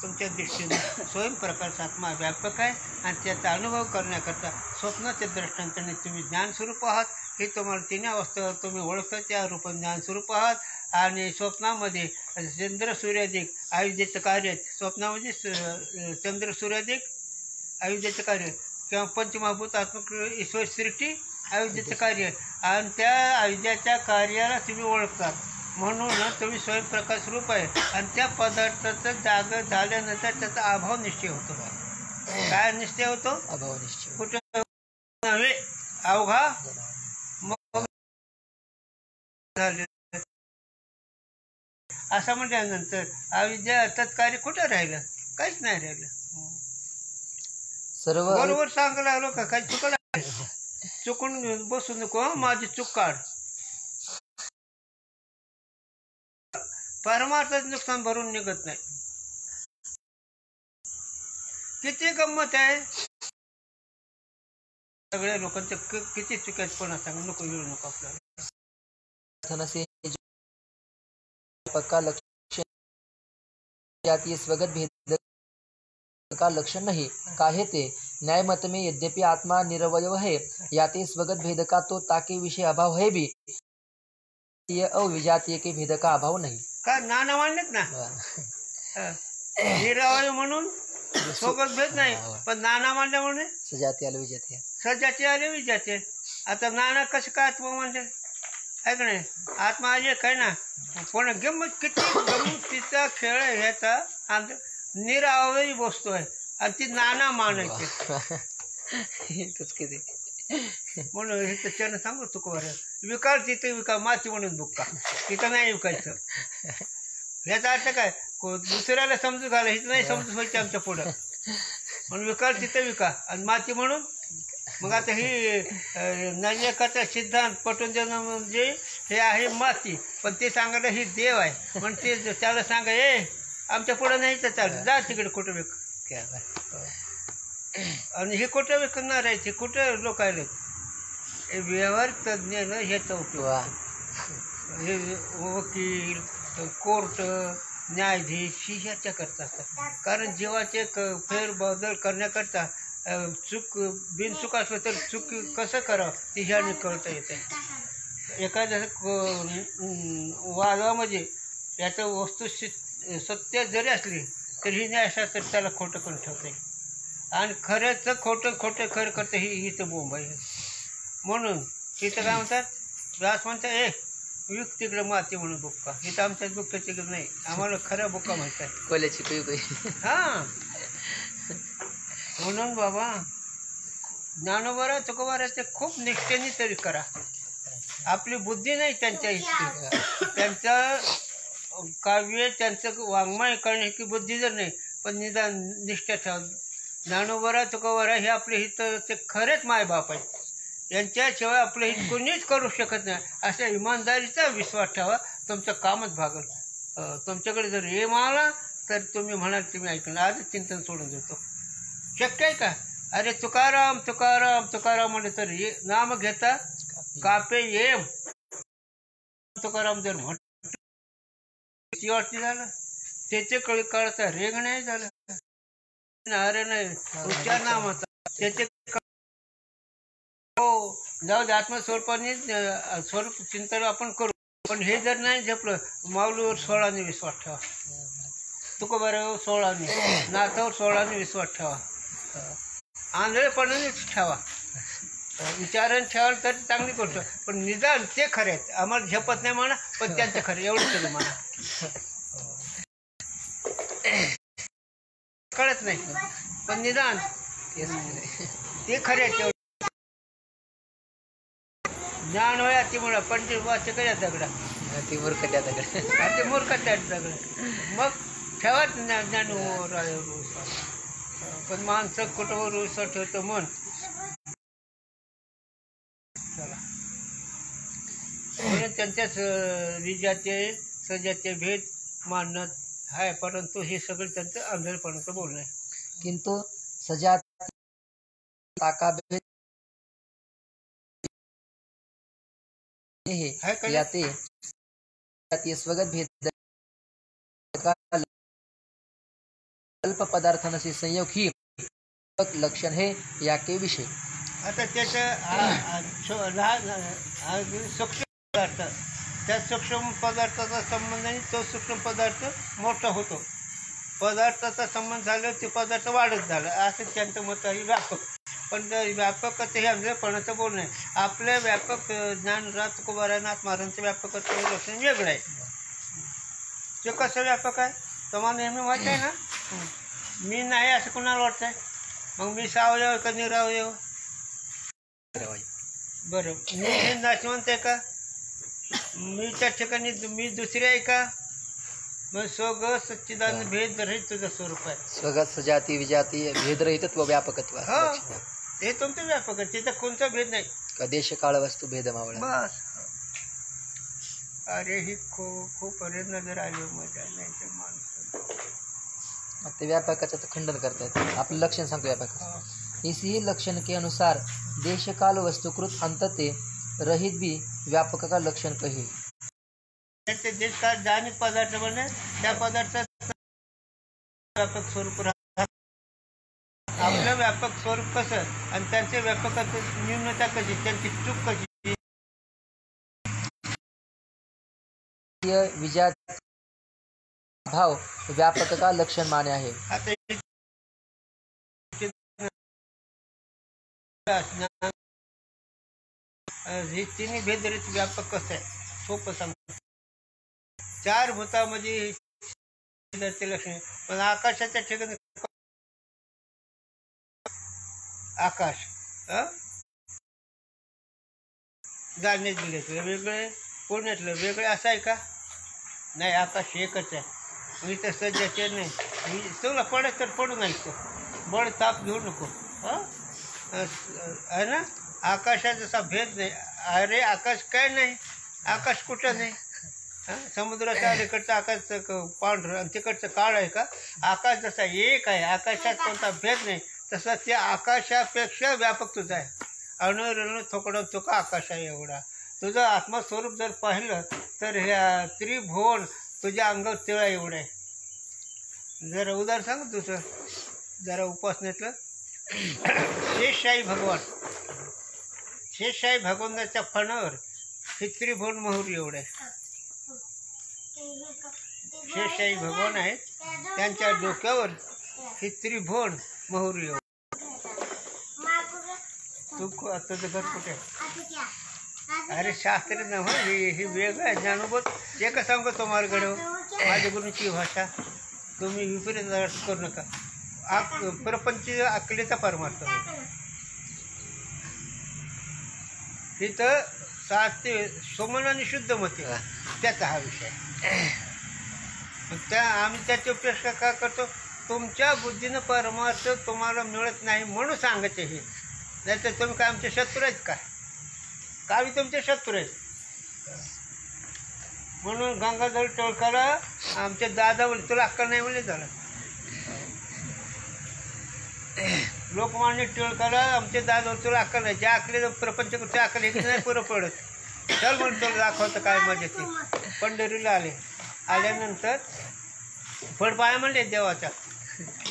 तुमच्या दृष्टीने स्वयंप्रकाश आत्मा व्यापक आहे आणि त्याचा अनुभव करण्याकरता स्वप्नाच्या दृष्टांताने तुम्ही ज्ञानस्वरूप आहात. हे तुम्हाला तिन्ही अवस्था तुम्ही ओळखता, त्या रूपाने ज्ञानस्वरूप आहात. आणि स्वप्नामध्ये चंद्र सूर्याधिक आयुध्याचं कार्य, स्वप्नामध्ये चंद्र सूर्याधिक आयुध्याचं कार्य किंवा पंचमहाभूतात्मक ईश्वर सृष्टी आयुध्याचं कार्य, आणि त्या आयुध्याच्या कार्याला तुम्ही ओळखतात. म्हणून तुम्ही स्वयंप्रकाश रूप आहे. आणि त्या पदार्थाचं जाग झाल्यानंतर त्याचा अभाव निश्चय होतो. काय निश्चय होतो? अभाव निश्चय. कुठे नव्हे, अवघा मग झाले असं म्हटल्यानंतर अविद्या तत्कार्य कुठं राहिलं? काहीच नाही राहिलं. सर्व बरोबर सांगायला आलो का? काही चुकलं? चुकून बसू नको, माझी चूक काढ. परमार्थाचं नुकसान भरून निघत नाही. किती गंमत आहे, सगळ्या लोकांचं किती चुकायचपणा सांग नको, येऊ नको आपल्याला. पक्का लक्षण जातीय स्वगत भेद का लक्षण नहीं काहे ते न्याय मत में यद्यपि आत्मा निरवयव है, याते स्वगत भेद का तो ताके विषय अभाव है भी, ये अविजातीय के भेद का अभाव नहीं. का नाना मांडत ना, निरवयव म्हणून स्वगत भेद नाही, पण नाना मांडल्या म्हणून सजाती आले विजाती, सजाती आले विजाती. आता नाना कसं काय आत्मा मांडले आहे का नाही? आत्मा एक आहे ना. पण गंमत किती गमतीचा खेळ आहे ह्याचा. निरावयवी वस्तू आहे आणि ती नाना मानायची. म्हणून हे त्याच्यानं सांगू तुका बरं, विकार तिथे विका, माती म्हणून बुक्का, तिथं नाही विकायचं. ह्याचा अर्थ काय? दुसऱ्याला समजू घाला, हिथं नाही समजून व्हायचं आमच्या पुढं. म्हणून विकार तिथे विका आणि माती म्हणून मग आता ही नैयायिकाचा सिद्धांत पटवून देणं म्हणजे हे आहे माती, पण ते सांगायला ही देव आहे म्हणून ते त्याला सांगा आमच्या पुढं नाही तर चालेल, जा तिकडे कुठं विक. आणि हे कुठं विकणार आहे, ते कुठं लोक आले व्यवहार तज्ज्ञानं ह्याचा उपयोग. हे वकील, कोर्ट, न्यायाधीश ही ह्याच्या करता असतात. कारण जीवाचे फेरबदल करण्याकरता चूक बिनचूक असलं तर चूक कसं करावं ते ह्याने कळता येते. एखाद्या वादामध्ये याचं वस्तू सत्य जरी असली तरी नाही असं तर त्याला खोटं करून ठेवते आणि खऱ्याचं खोटं खोटं खरं करतं ही इथं बोंब आहे. म्हणून तिथं काय म्हणतात, व्यास म्हणतात विक तिकडे माती म्हणून बुक्का. इथं आमच्या बुक्का तिकडे नाही, आम्हाला खऱ्या बुक्का माहीत आहे कोल्याची काही हां. म्हणून बाबा ज्ञानोबरा तुकोबारा ते खूप निष्ठेने तरी करा. आपली बुद्धी नाही त्यांच्या इतकी, त्यांचं काव्य त्यांचं वाङ्मय करण्याची बुद्धी जर नाही पण निदान निष्ठा ठेवा. ज्ञानोबरा तुकोबारा हे आपले हित ते खरेच मायबाप आहेत, यांच्याशिवाय आपलं हित कोणीच करू शकत नाही. अशा इमानदारीचा विश्वास ठेवा, तुमचं कामच भागल. तुमच्याकडे जर एम आला तर तुम्ही म्हणाल तुम्ही ऐकलं, आजच चिंतन सोडून देतो. शक्य आहे का? अरे तुकाराम तुकाराम तुकाराम म्हणले तर नाम घेता कापे येम. तुकाराम जर म्हटलं वाटती झालं, त्याचे कळी काळाचा रेग नाही झालं, अरे नाही उच्चार नामाचा त्याचे हो जाऊ दे. आत्मस्वरूपाने स्वरूप चिंतन आपण करू, पण हे जर नाही जपलं माऊलीवर 16ने विश्वास ठेवा, तुकोबारावर 16ने, नाथावर 16ने विश्वास ठेवा, आंधळेपणाने ठेवा. विचाराने ठेवाल तर चांगली गोष्ट, पण निदान ते खरे आहेत. आम्हाला झपत नाही म्हणा, पण त्यांचं खरं एवढं तरी म्हणा. कळत नाही पण निदान ते खरे आहेत. ज्ञान होया ती म्हणा पंडित वाचे कशा दगडा, ती मूर्ख त्या दगड, ते मूर्ख त्या दगड. मग ठेवाच ज्ञान पण माणसं कुठं रुसं ठेवतं मन. चला म्हणून त्यांच्याच विजाचे सजाचे भेद मानत आहे, परंतु हे सगळं त्यांचं आंधळेपणाचं बोलणं आहे. किंतु सजात ताकाभेद आहे का? याते स्वगत भेद अल्प पदार्थांशी संयोग ही लक्षण हे याके विषय. आता त्याचं सूक्ष्म पदार्थ, त्या सूक्ष्म पदार्थाचा संबंध आणि तो सूक्ष्म पदार्थ मोठा होतो. पदार्थाचा संबंध झाल्यावर ते पदार्थ वाढत झाला असं त्यांचं मत आहे. व्यापक पण व्यापकता हे आंधळेपणाचं बोलणं आहे. आपल्या व्यापक ज्ञानराज तुकोबारानाथ महाराजांचं व्यापकतेचं लक्षण वेगळं आहे. ते कसं व्यापक आहे तुम्हाला नेहमी माहीत आहे ना. मी नाही असं कुणाला वाटतंय, मग मी सावयव का निरावयव? बरं मी हे नाशवंत आहे का? मी त्या ठिकाणी मी दुसरे आहे का? मग स्वग सच्चिदानंद भेद रहित तुझं स्वरूप आहे. स्वगत सजाती विजाती भेदरहितत्व व्यापकत्व. हो हे तुमचं व्यापक आहे, तिथं कोणता भेद नाही. देश काळ वस्तू भेद मावळा बस. अरे ही खूप अरे नजर आली मजा नाही तर माणसं ते व्यापकाचं तर खंडन करतात. आपलं लक्षण सांगतो व्यापक इसी लक्षण के अनुसार देश काल वस्तुकृत अंतते रहित भी व्यापक का लक्षण कही. त्यांचे देश काळ जाणीव पदार्थ बने त्या पदार्थात व्यापक स्वरूप राहतात. आपलं व्यापक स्वरूप कसं आणि त्यांचे व्यापकाचं न्यूनता कशी, त्यांची चूक कशी. विजय भाव व्यापक का लक्षण माने आहे. आता हे तिन्ही भेदरीत व्यापक कसं आहे सोपं सांगतो. 4 भूतामध्ये लक्षण, पण आकाशाच्या ठिकाणी आकाश जाण्यात दिल्यातलं वेगळे, पुण्यातलं वेगळे असं आहे का? नाही, आकाश एकच आहे. मी तर सध्याचे नाही, मी तुला पडत तर पडू नाही तो. बळ ताप घेऊ नको. हां आहे ना. आकाशात जसा भेद नाही. अरे आकाश काय नाही, आकाश कुठं नाही. हां समुद्राच्या अलीकडचं आकाश पांढरं आणि तिकडचं काळ आहे का. आकाश जसा एक आहे, आकाशात कोणता भेद नाही, तसा त्या आकाशापेक्षा व्यापक तुझा आहे. अणुरेणू थोकडं तुका आकाश आहे एवढा. तुझं आत्मस्वरूप जर पाहिलं तर ह्या त्रिभुवन तुझ्या अंगावर तिळा एवढं आहे. जरा उदाहरण सांग दुसरं जरा उपासनेतलं. शेषशाही भगवान, शेषशाही भगवंताच्या फणावर हे त्रिभुवन महुरी एवढं आहे. शेषशाही भगवान आहेत, त्यांच्या डोक्यावर ही त्रिभुवन महुरी एवढं. तू तुझं घर कुठे आहे. अरे शास्त्र नव्ह हे वेगळं आहे. ज्ञानोबोध एक सांगतो तुम्हाला गडव माझ्या गुरुची भाषा. तुम्ही विपरीत अर्थ करू नका. प्रपंच अकलेचा परमार्थ तिथं सात्य सोमन आणि शुद्ध मते त्याचा हा विषय. त्या आम्ही त्याची उपयोग का करतो. तुमच्या बुद्धीनं परमार्थ तुम्हाला मिळत नाही म्हणून सांगते हे. नाही तर तुम्ही काय आमचे शत्रू आहेत काय. कावी तुमचे शत्रू आहेत. म्हणून गंगाधर टिळकाला आमचे दादा म्हणले तुला अक्कल नाही म्हणले झालं. लोकमान्य टिळकाला आमचे दादा तुला अक्कल नाही. ज्या अकले प्रपंच त्या अक्कल हे नाही पुरं पडत. चल म्हणून तुला दाखवतं काय मजा ती. पंढरीला आल्यानंतर फडपाया म्हणले देवाच्या.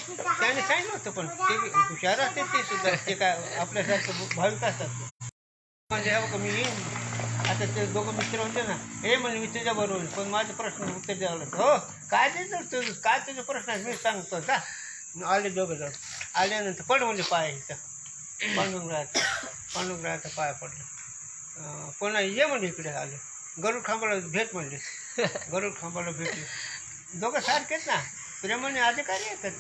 त्याने सांगितलं होतं पण ते हुशार असते ते सुद्धा. ते काय आपल्यासारखं भाविक असतात. म्हणजे हे बघा मी येईन आता ते दोघं मित्र होते ना. हे म्हणजे मी तुझ्या बरोबर पण माझे प्रश्न उत्तर द्यावं लागतं. हो काय ते तुझं काय तुझे प्रश्न आहे मी सांगतो का. आले दोघं जण. आल्यानंतर पड म्हणजे पाय इथं पांडुरंगाचा पाय पडलं. पुन्हा ये म्हणजे इकडे आले. गरुड खांबाला भेट म्हणले. गरुड खांबाला भेटले. दोघं सारखेच ना, प्रेमाने अधिकारी येतात.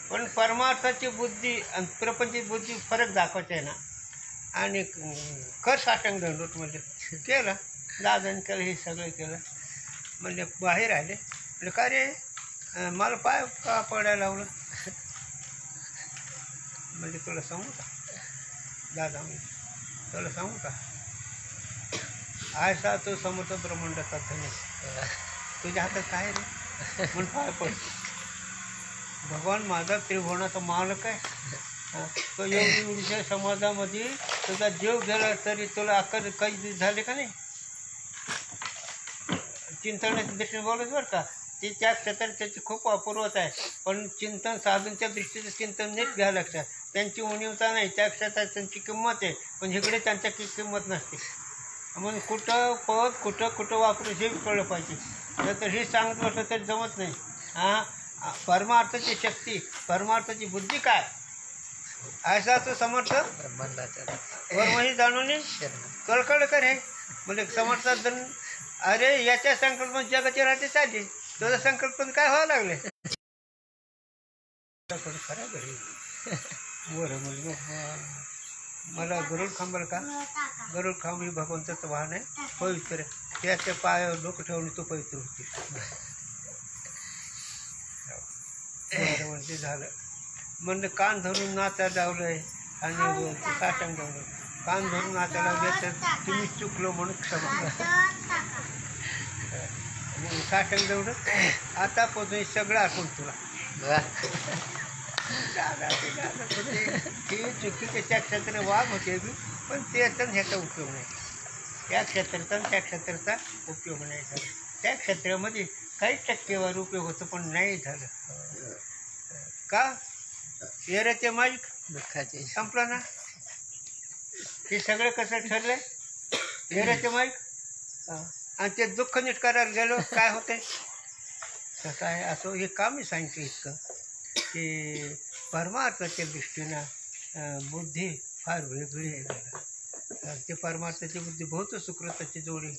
पण परमार्थाची बुद्धी आणि प्रपंची बुद्धी फरक दाखवायचा आहे ना. आणि कर साष्टांग दंडवत म्हणजे केलं. दादाने केलं हे सगळं केलं. म्हणजे बाहेर आले. म्हणजे का रे मला पाय का पडायला लावलं. म्हणजे तुला सांगू का दादा म्हणजे तुला सांगू का. आयसा तो समर्थ ब्रह्मांडाचा धनी तुझ्या हातात काय रे म्हणून पाय पडतो. भगवान माझा त्रिभुवनाचा मालक आहे. तो एवढीच्या समाजामध्ये तुझा जीव गेला तरी तुला अक्कल काही झाले का नाही. चिंतनाच्या दृष्टीने बोलत बरं का. ती त्या क्षेत्रात त्याची खूप अपूर्वता आहे. पण चिंतन साधूंच्या दृष्टीचं चिंतन नीट घ्यावं लागतं. त्यांची उणीवता नाही, त्या क्षेत्रात त्यांची किंमत आहे. पण इकडे त्यांच्या किंमत नसते. म्हणून कुठं पद कुठं वापरू हे कळलं पाहिजे. नंतर हे सांगत बसलं तरी जमत नाही. हां परमार्थाची शक्ती परमार्थाची बुद्धी काय असा तो समर्थ वर्मही जाणून कळकळ करे. म्हणजे समर्थात जण अरे याच्या संकल्पना जगाचे राहते साधे. तुझ्या संकल्पना काय व्हावं लागले खरा घरी बरं. म्हणजे मला गरुड खांबाल का. गरुड खांब ही भगवंताचं वाहन आहे, पवित्र. त्याच्या पायावर डोकं ठेवून तो पवित्र होते. म्हणजे झालं. म्हणजे कान धरून नाचा लावलंय आणि साठण लावलं. कान धरून नाचा लावले तर तुम्ही चुकलो म्हणून क्षमा. साठण लावलं आता पोचून सगळं आठवण तुला. ते चुकीचे त्या क्षेत्राने वाघ होते पण त्याचा ह्याचा उपयोग नाही. त्या क्षेत्राचा त्या क्षेत्राचा उपयोग नाही झाला. त्या क्षेत्रामध्ये काही टक्केवारी उपयोग होतो पण नाही झालं का. येऱ्याचे माईक दुःखाचे संपलं ना. हे सगळं कसं ठरलंय येऱ्याचे माईक. आणि ते दुःख नीट करायला गेलो काय होतंय कसं आहे. असं हे का मी सांगितलं इतकं की परमार्थाच्या दृष्टीनं बुद्धी फार वेगळी आहे. ते परमार्थाची बुद्धी बहुत सुकृताची जोडी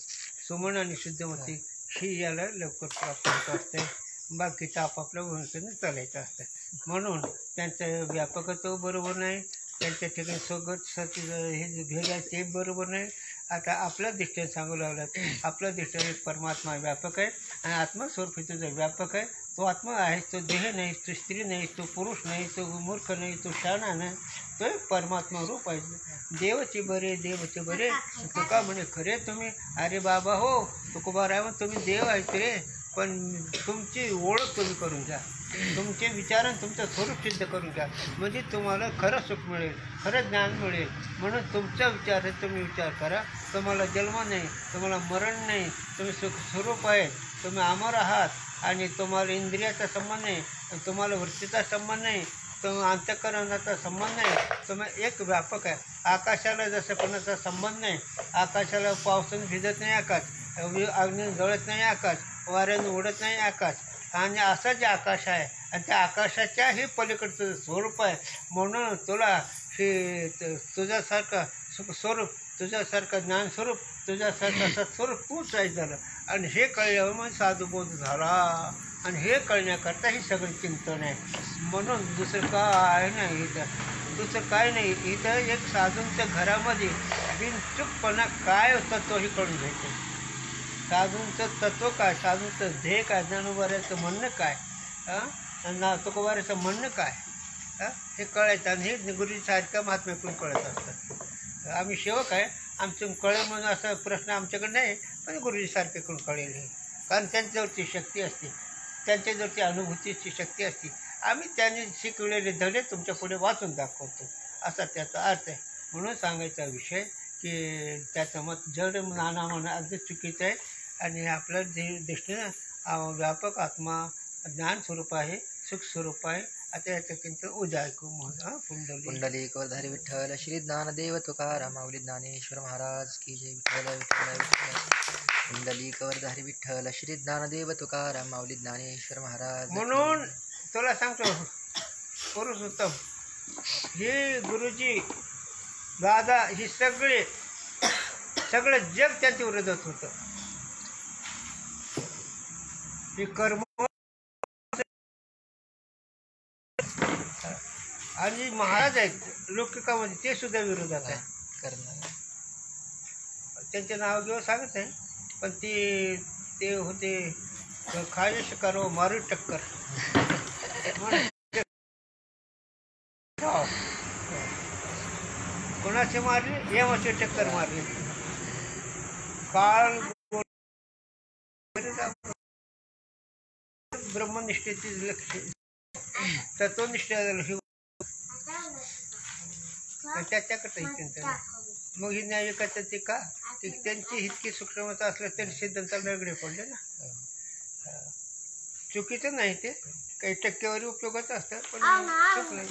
सुमन आणि शुद्धमती ही याला लवकर प्राप्त होत असते. बाकीचं आपापल्या भूमिकेने चालायचं असतं. म्हणून त्यांचं व्यापकत्व बरोबर नाही. त्यांच्या ठिकाणी स्वगत सती हे भेद आहे ते बरोबर नाही. आता आपल्या दृष्टीने सांगू लागला आपल्या दृष्टीने परमात्मा व्यापक आहे आणि आत्मस्वरूप तुझं व्यापक आहे. तो आत्मा आहे, तो देह नाही, तो स्त्री नाही, तो पुरुष नाही, तो मूर्ख नाही, तो शहाणा नाही, तो एक परमात्मा रूप आहे. देवचे बरे तुका म्हणे खरे तुम्ही. अरे बाबा हो तुकोबाराव तुम्ही देव आहेत रे, पण तुमची ओळख तुम्ही करून घ्या, तुमचे विचारण तुमचं स्वरूप सिद्ध करून घ्या, म्हणजे तुम्हाला खरं सुख मिळेल, खरं ज्ञान मिळेल. म्हणून तुमचा विचार आहे, तुम्ही विचार करा. तुम्हाला जन्म नाही, तुम्हाला मरण नाही, तुम्ही सुख स्वरूप आहे, तुम्ही अमर आहात आणि तुम्हाला इंद्रियाचा संबंध नाही, तुम्हाला वृत्तीचा संबंध नाही, तुम्ही अंतःकरणाचा संबंध नाही, तुम्ही एक व्यापक आहे. आकाशाला जसं कोणाचा संबंध नाही, आकाशाला पावसाने भिजत नाही आकाश, अग्नी जळत नाही आकाश, वाऱ्याने उडत नाही आकाश, आणि असं जे आकाश आहे आणि त्या आकाशाच्याही पलीकडचं स्वरूप आहे. म्हणून तुला हे तुझ्यासारखं स्वरूप, तुझ्यासारखं ज्ञानस्वरूप, तुझ्यासारखं सत्स्वरूप तूच आहे झालं. आणि हे कळल्यावर मग साधुबोध झाला. आणि हे कळण्याकरता ही सगळं चिंतन आहे. म्हणून दुसरं काय नाही इथं, दुसरं काय नाही इथं. एक साधूंच्या घरामध्ये बिनचूकपणा काय होतं तोही कळून घ्यायचं. साधूंचं तत्व काय, साधूंचं ध्येय काय, ज्ञानोबाऱ्याचं म्हणणं काय, तुकोबाऱ्याचं म्हणणं काय, हे कळायचं. आणि हे गुरुजीसारख्या महात्म्याकडून कळत असतं. आम्ही सेवक आहे, आमचं कळेल म्हणून असा प्रश्न आमच्याकडे नाही, पण गुरुजीसारखेकडून कळेल हे. कारण त्यांच्यावरती शक्ती असते, त्यांच्याजवळची अनुभूतीची शक्ती असते. आम्ही त्यांनी शिकवलेले धडे तुमच्या पुढे वाचून दाखवतो, असा त्याचा अर्थ आहे. म्हणून सांगायचा विषय की त्याचं मत जड नाना म्हणणं अगदी चुकीचं आहे. आणि आपल्या दृष्टीनं व्यापक आत्मा ज्ञानस्वरूप आहे, सुखस्वरूप आहे. आता याचं चिंतन उद्या ऐकू. पुंडलिक वरधारी विठ्ठल श्री ज्ञानदेव तुकाराम माऊली ज्ञानेश्वर महाराज की जय. विठ्ठल विठ्ठल विठ्ठल. पुंडलिक वरधारी विठ्ठल श्री ज्ञानदेव तुकाराम माऊली ज्ञानेश्वर महाराज. म्हणून तुला सांगतो पुरुषोत्तम, हे गुरुजी दादा, ही सगळं जग त्यांच्या विरोधात होतं. हे कर्म आणि महाराज आहेत लौकिकामध्ये, ते सुद्धा विरोधात आहे. त्यांचे नाव घेऊन सांगत आहे, पण ते होते खायश करो मारू टक्कर. कोणाचे मारले, यमाचे टक्कर मारले. काळ ब्रह्मनिष्ठेची लक्ष, तत्वनिष्ठा त्याच्याकडे चिंतन. मग ही न्यायिकाचं ते का, त्यांची इतकी सूक्ष्मता असल्या तरी सिद्धांताला वेगळे पडले ना. चुकीचं नाही ते, काही टक्केवारी उपयोगाचं असतं, पण चूक नाही.